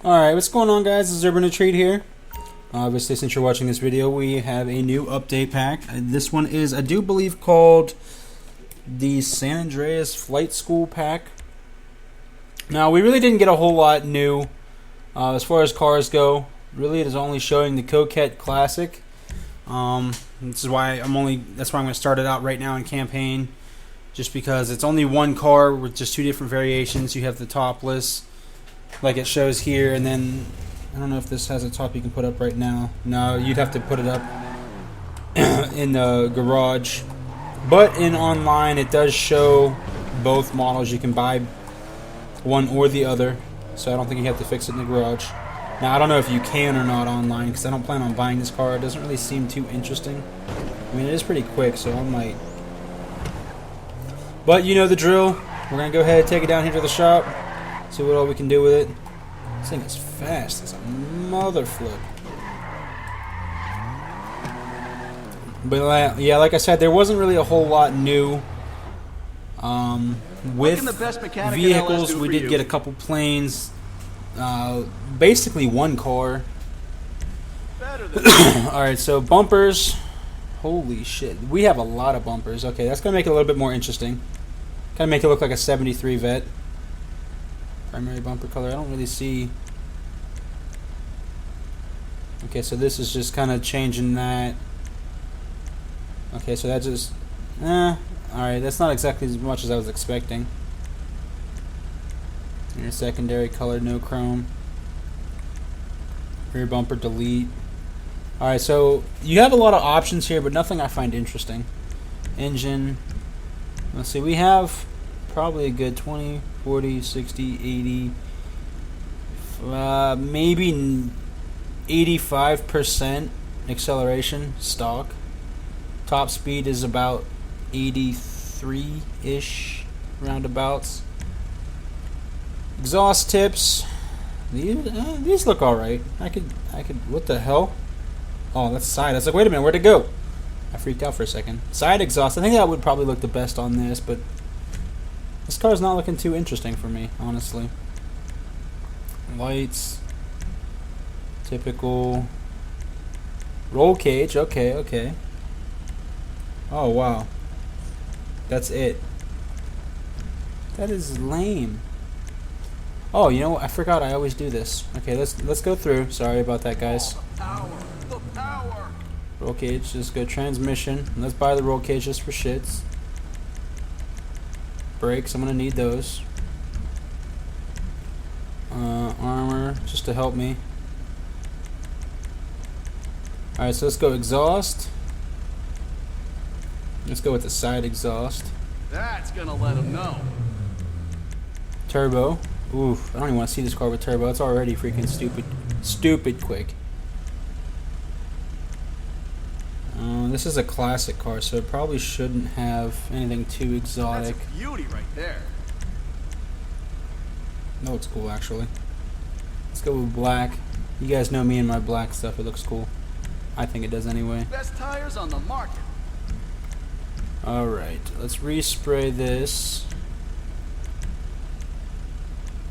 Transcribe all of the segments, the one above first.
Alright, what's going on, guys? This is Urban Retreat here. Obviously, since you're watching this video, we have a new update pack. This one is, I do believe, called the San Andreas Flight School Pack. Now, we really didn't get a whole lot new as far as cars go. Really, it is only showing the Coquette Classic. This is why that's why I'm going to start it out right now in campaign. Just because it's only one car with just two different variations. You have the topless, like it shows here, and then I don't know if this has a top you can put up right now. No, you'd have to put it up in the garage. But in online, it does show both models. You can buy one or the other, so I don't think you have to fix it in the garage. Now, I don't know if you can or not online, because I don't plan on buying this car. It doesn't really seem too interesting. I mean, it is pretty quick, so I might. But you know the drill. We're going to go ahead and take it down here to the shop. See what all we can do with it. This thing is fast as a mother flip. But yeah, like I said, there wasn't really a whole lot new. With vehicles, we did get a couple planes. Basically one car. Alright, so bumpers. Holy shit. We have a lot of bumpers. Okay, that's going to make it a little bit more interesting. Kind of make it look like a 73 Vet. Primary bumper color. I don't really see. Okay, so this is just kind of changing that. Okay, so that just. Alright, that's not exactly as much as I was expecting. Your secondary color, no chrome. Rear bumper, delete. Alright, so you have a lot of options here, but nothing I find interesting. Engine. Let's see, we have probably a good 20, 40, 60, 80, maybe 85% acceleration stock. Top speed is about 83-ish roundabouts. Exhaust tips. These look alright. I could. What the hell? Oh, that's side. I was like, wait a minute, where'd it go? I freaked out for a second. Side exhaust. I think that would probably look the best on this, but this car's not looking too interesting for me, honestly. Lights. Typical. Roll cage. Okay. Oh, wow. That's it. That is lame. Oh, you know what? I forgot I always do this. Okay, let's go through. Sorry about that, guys. The power. Roll cage, just go transmission. Let's buy the roll cage just for shits. Brakes, I'm gonna need those. Armor, just to help me. Alright, so let's go exhaust. Let's go with the side exhaust. That's gonna let him know. Turbo. Oof, I don't even want to see this car with turbo. It's already freaking stupid quick. This is a classic car, so it probably shouldn't have anything too exotic. That's a beauty right there. That looks cool, actually. Let's go with black. You guys know me and my black stuff. It looks cool. I think it does anyway. Best tires on the market. Alright, let's respray this.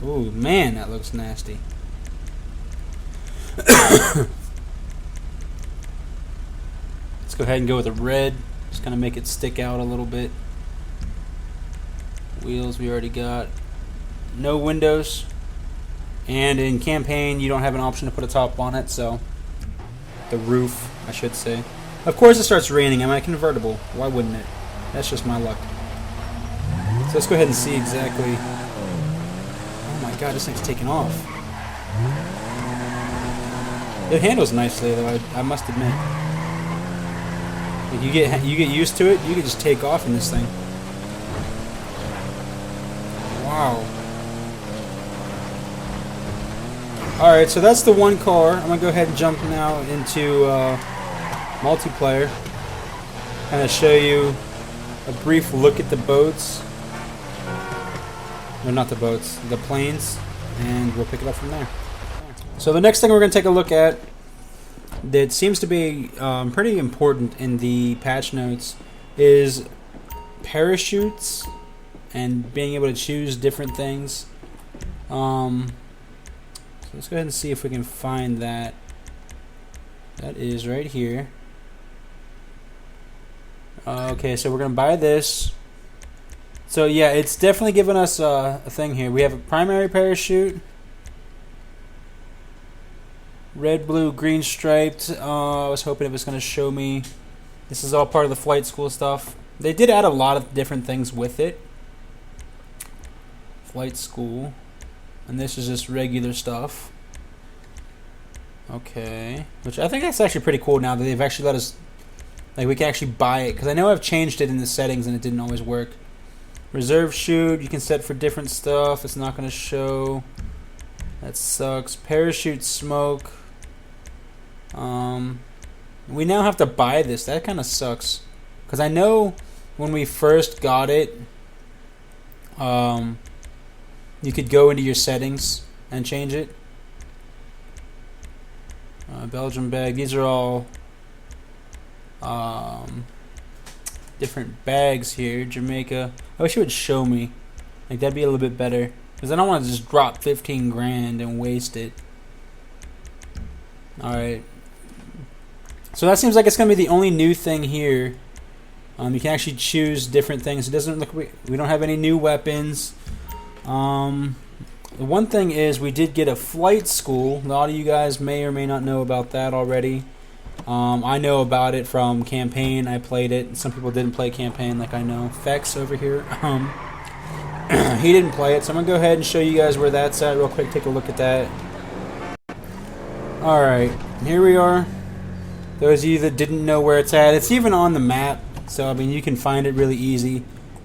Ooh, man, that looks nasty. Let's go ahead and go with a red. Just kind of make it stick out a little bit. Wheels we already got. No windows. And in campaign, you don't have an option to put a top on it, so the roof, I should say. Of course, it starts raining. I'm a convertible. Why wouldn't it? That's just my luck. So let's go ahead and see exactly. Oh my god, this thing's taking off. It handles nicely, though. I must admit. Like you get used to it. You can just take off in this thing. Wow. All right, so that's the one car. I'm gonna go ahead and jump now into multiplayer. Kind of show you a brief look at the boats. No, not the boats, the planes, and we'll pick it up from there. So the next thing we're going to take a look at that seems to be pretty important in the patch notes is parachutes and being able to choose different things. let's go ahead and see if we can find that. That is right here. Okay, so we're gonna buy this. So yeah, it's definitely giving us a thing here. We have a primary parachute, red, blue, green striped. I was hoping it was gonna show me. This is all part of the flight school stuff. They did add a lot of different things with it. Flight school, and this is just regular stuff. Okay, which I think that's actually pretty cool now that they've actually let us, like, we can actually buy it, because I know I've changed it in the settings and it didn't always work. Reserve chute, you can set for different stuff. It's not going to show. That sucks. Parachute smoke. We now have to buy this. That kind of sucks, because I know when we first got it, you could go into your settings and change it. Belgium bag. These are all different bags here. Jamaica. I wish it would show me. Like, that'd be a little bit better, because I don't want to just drop 15 grand and waste it. Alright. So that seems like it's going to be the only new thing here. You can actually choose different things. It doesn't look. We don't have any new weapons. The one thing is we did get a flight school. A lot of you guys may or may not know about that already. I know about it from campaign. I played it. Some people didn't play campaign, like I know. Fex over here. He didn't play it, so I'm going to go ahead and show you guys where that's at real quick. Take a look at that. Alright, here we are. Those of you that didn't know where it's at, it's even on the map. So, I mean, you can find it really easy.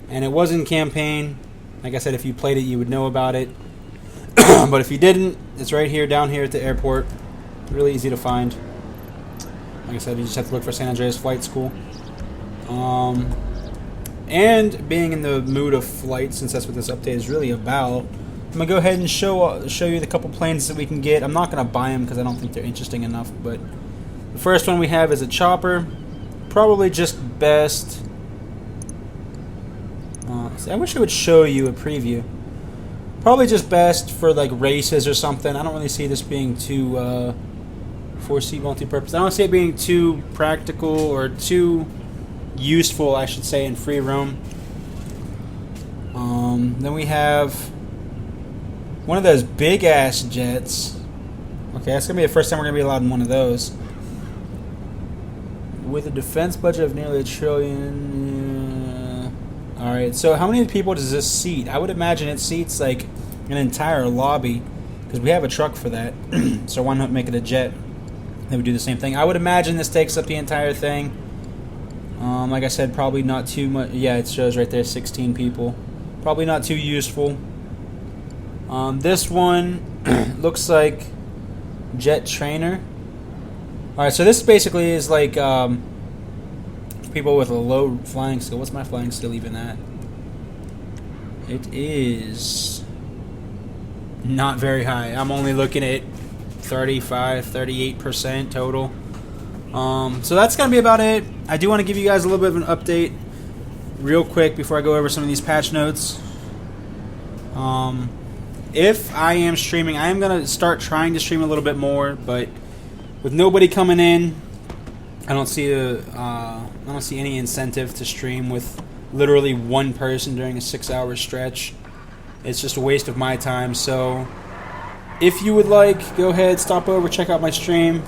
And it was in campaign. Like I said, if you played it, you would know about it. But if you didn't, it's right here, down here at the airport. Really easy to find. Like I said, you just have to look for San Andreas Flight School. And being in the mood of flight, since that's what this update is really about, I'm going to go ahead and show you the couple planes that we can get. I'm not going to buy them because I don't think they're interesting enough. But the first one we have is a chopper. Probably just best. See, I wish it would show you a preview. Probably just best for like races or something. I don't really see this being too four-seat multi-purpose. I don't see it being too practical or too useful, I should say, in free roam. Then we have one of those big-ass jets. Okay, that's going to be the first time we're going to be allowed in one of those. With a defense budget of nearly $1 trillion. Alright, so how many people does this seat? I would imagine it seats like an entire lobby, because we have a truck for that. So why not make it a jet? They would do the same thing. I would imagine this takes up the entire thing. Like I said, probably not too much. Yeah, it shows right there 16 people. Probably not too useful. This one looks like jet trainer. Alright, so this basically is like people with a low flying skill. What's my flying skill even at? It is not very high. I'm only looking at 38% total. So that's going to be about it. I do want to give you guys a little bit of an update real quick before I go over some of these patch notes. If I am streaming, I am going to start trying to stream a little bit more, but with nobody coming in, I don't see any incentive to stream with literally one person during a 6-hour stretch. It's just a waste of my time. So if you would like, go ahead, stop over, check out my stream.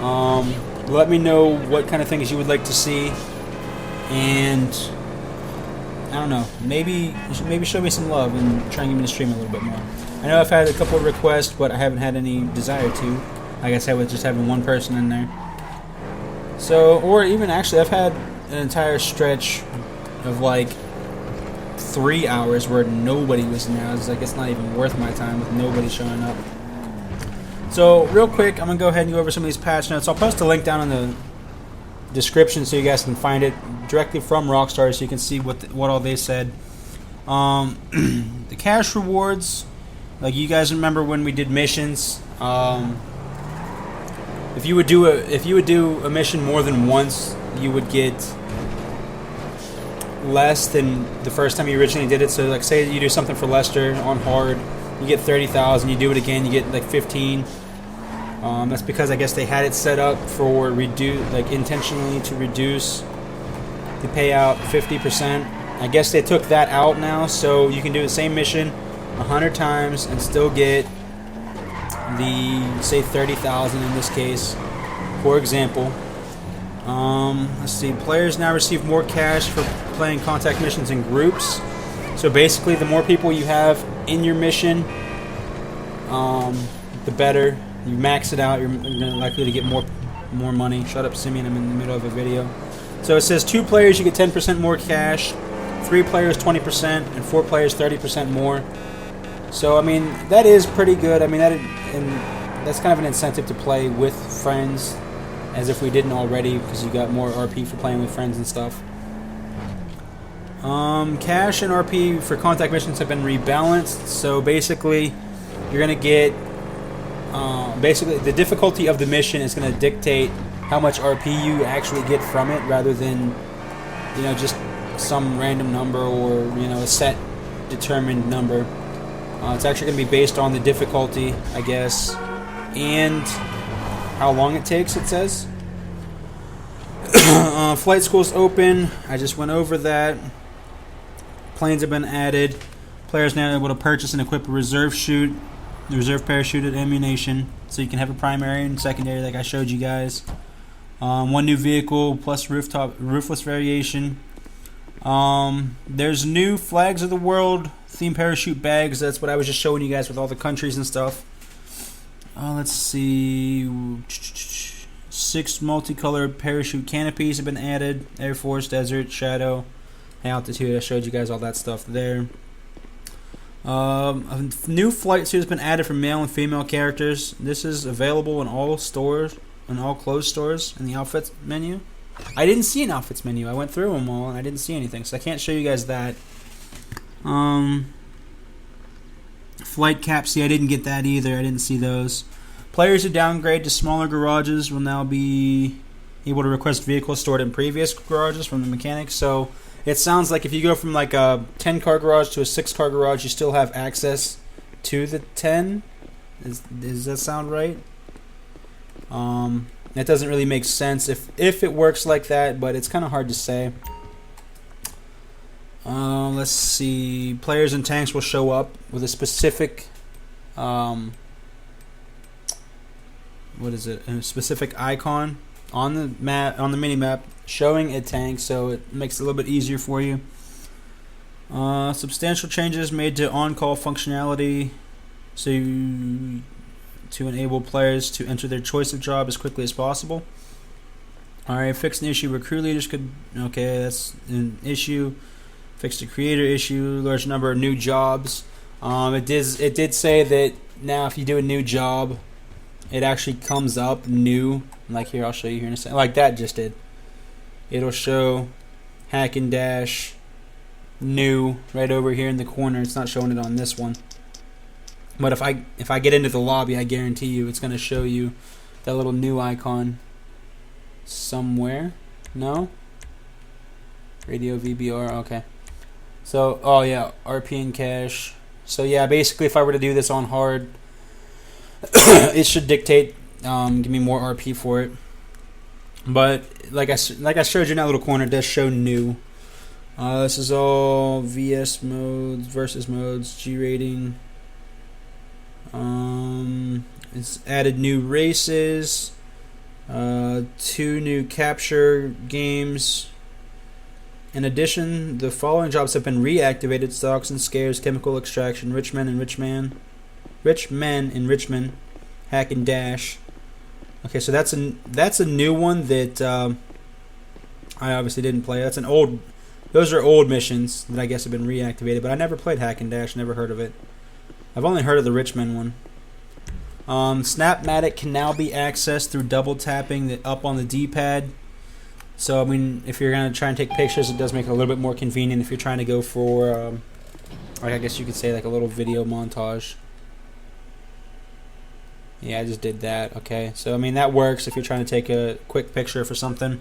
Let me know what kind of things you would like to see, and I don't know, maybe show me some love and try and get me to stream a little bit more. I know I've had a couple of requests, but I haven't had any desire to. Like I said, with just having one person in there. So, or even actually, I've had an entire stretch of like 3 hours where nobody was in there. I was like, it's not even worth my time with nobody showing up. So, real quick, I'm going to go ahead and go over some of these patch notes. I'll post a link down in the description so you guys can find it directly from Rockstar so you can see what all they said. The cash rewards, like you guys remember when we did missions, if you would do a mission more than once, you would get less than the first time you originally did it. So like say you do something for Lester on hard, you get 30,000. You do it again, you get like 15. That's because I guess they had it set up for intentionally to reduce the payout 50%. I guess they took that out now, so you can do the same mission 100 times and still get the, say, 30,000 in this case, for example. Let's see. Players now receive more cash for playing contact missions in groups. So basically, the more people you have in your mission, the better. You max it out, you're likely to get more money. Shut up, Simeon. I'm in the middle of a video. So it says 2 players, you get 10% more cash. 3 players, 20%, and 4 players, 30% more. So I mean, that is pretty good. I mean, that's kind of an incentive to play with friends, as if we didn't already, because you got more RP for playing with friends and stuff. Cash and RP for contact missions have been rebalanced. So basically, you're gonna get basically the difficulty of the mission is going to dictate how much RP you actually get from it, rather than just some random number or a set determined number. It's actually going to be based on the difficulty, I guess, and how long it takes. It says flight school's open. I just went over that. Planes have been added. Players now able to purchase and equip a reserve parachuted ammunition, so you can have a primary and secondary, like I showed you guys. 1 new vehicle plus roofless variation. There's new flags of the world themed parachute bags. That's what I was just showing you guys with all the countries and stuff. Let's see. 6 multicolored parachute canopies have been added. Air Force, Desert, Shadow, Altitude. I showed you guys all that stuff there. A new flight suit has been added for male and female characters. This is available in all stores, in all clothes stores, in the outfits menu. I didn't see an outfits menu. I went through them all and I didn't see anything, so I can't show you guys that. Flight caps, see, I didn't get that either. I didn't see those. Players who downgrade to smaller garages will now be able to request vehicles stored in previous garages from the mechanics. So it sounds like if you go from like a 10-car garage to a 6-car garage, you still have access to the 10. Does that sound right? That doesn't really make sense if it works like that, but it's kind of hard to say. Let's see. Players and tanks will show up with a specific what is it? A specific icon on the map, on the mini map, showing a tank, so it makes it a little bit easier for you. Substantial changes made to on-call functionality, so to enable players to enter their choice of job as quickly as possible. Alright, fixed an issue where crew leaders could, okay, that's an issue. Fixed a creator issue, large number of new jobs. It did say that now if you do a new job, it actually comes up new. Like here, I'll show you here in a second. Like that just did. It'll show hack and dash new right over here in the corner. It's not showing it on this one. But if I get into the lobby, I guarantee you it's going to show you that little new icon somewhere. No? Radio VBR, okay. So, oh yeah, RP and cache. So yeah, basically if I were to do this on hard, it should dictate, give me more RP for it. But like I showed you in that little corner, it does show new. This is all VS modes, versus modes, G rating. It's added new races, 2 new capture games. In addition, the following jobs have been reactivated: Stalks and Scares, Chemical Extraction, Rich Men in Richmond, Hack and Dash. Okay, so that's a new one that I obviously didn't play. Those are old missions that I guess have been reactivated, but I never played Hack and Dash, never heard of it. I've only heard of the Richmond one. Snapmatic can now be accessed through double tapping up on the D-pad. So, I mean, if you're going to try and take pictures, it does make it a little bit more convenient if you're trying to go for, I guess you could say like a little video montage. Yeah, I just did that. Okay, so I mean that works if you're trying to take a quick picture for something.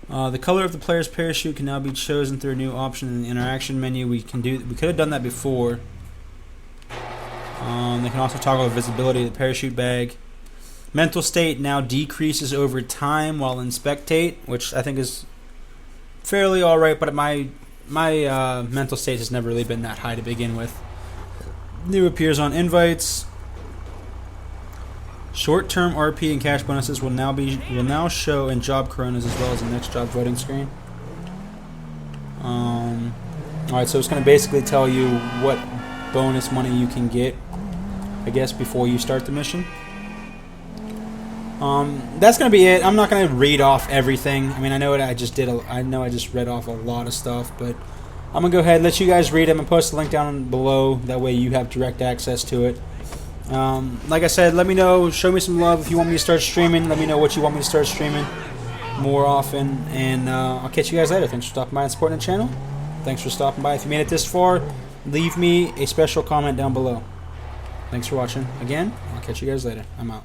The color of the player's parachute can now be chosen through a new option in the interaction menu. We could have done that before. They can also toggle the visibility of the parachute bag. Mental state now decreases over time while in spectate, which I think is fairly alright, but my mental state has never really been that high to begin with. New appears on invites. Short-term RP and cash bonuses will now show in job coronas as well as the next job voting screen. Alright, so it's going to basically tell you what bonus money you can get, I guess, before you start the mission. That's going to be it. I'm not going to read off everything. I mean, I know I just read off a lot of stuff, but I'm going to go ahead and let you guys read it. I'm going to post the link down below. That way you have direct access to it. Like I said, let me know. Show me some love if you want me to start streaming. Let me know what you want me to start streaming more often. And I'll catch you guys later. Thanks for stopping by and supporting the channel. Thanks for stopping by. If you made it this far, leave me a special comment down below. Thanks for watching. Again, I'll catch you guys later. I'm out.